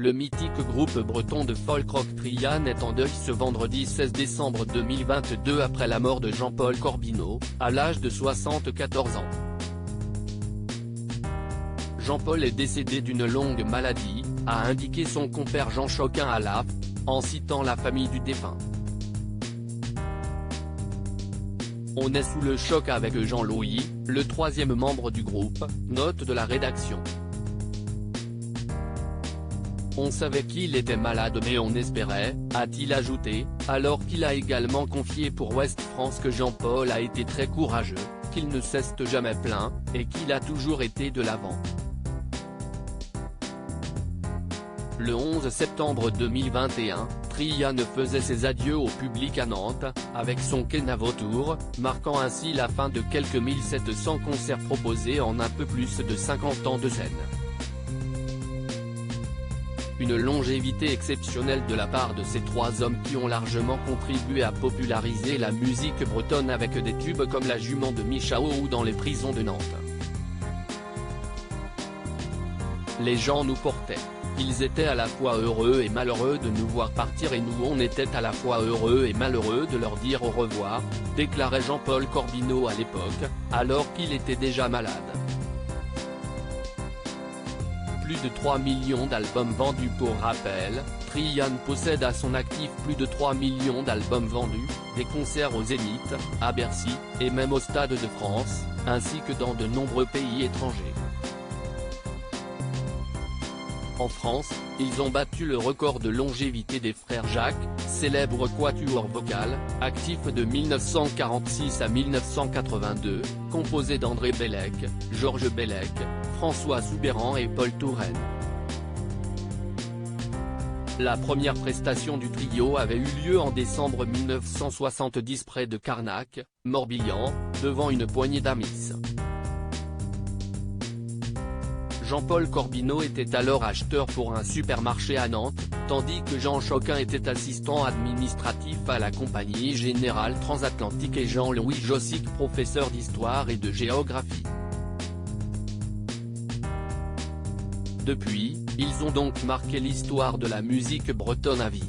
Le mythique groupe breton de folk rock Trian est en deuil ce vendredi 16 décembre 2022 après la mort de Jean-Paul Corbineau, à l'âge de 74 ans. Jean-Paul est décédé d'une longue maladie, a indiqué son compère Jean Choquin à l'AFP, en citant la famille du défunt. On est sous le choc avec Jean-Louis, le troisième membre du groupe, note de la rédaction. On savait qu'il était malade mais on espérait, a-t-il ajouté, alors qu'il a également confié pour Ouest France que Jean-Paul a été très courageux, qu'il ne s'est jamais plaint, et qu'il a toujours été de l'avant. Le 11 septembre 2021, Trian faisait ses adieux au public à Nantes, avec son Kenavo Tour, marquant ainsi la fin de quelques 1700 concerts proposés en un peu plus de 50 ans de scène. Une longévité exceptionnelle de la part de ces trois hommes qui ont largement contribué à populariser la musique bretonne avec des tubes comme La Jument de Michao ou Dans les prisons de Nantes. Les gens nous portaient. Ils étaient à la fois heureux et malheureux de nous voir partir et nous on était à la fois heureux et malheureux de leur dire au revoir, déclarait Jean-Paul Corbineau à l'époque, alors qu'il était déjà malade. Plus de 3 millions d'albums vendus. Pour rappel, Trian possède à son actif plus de 3 millions d'albums vendus, des concerts au Zénith, à Bercy, et même au Stade de France, ainsi que dans de nombreux pays étrangers. En France, ils ont battu le record de longévité des frères Jacques, célèbre quatuor vocal, actif de 1946 à 1982, composé d'André Bellec, Georges Bellec, François Soubeyran et Paul Touraine. La première prestation du trio avait eu lieu en décembre 1970 près de Carnac, Morbihan, devant une poignée d'amis. Jean-Paul Corbineau était alors acheteur pour un supermarché à Nantes, tandis que Jean Choquin était assistant administratif à la Compagnie Générale Transatlantique et Jean-Louis Jossic professeur d'histoire et de géographie. Depuis, ils ont donc marqué l'histoire de la musique bretonne à vie.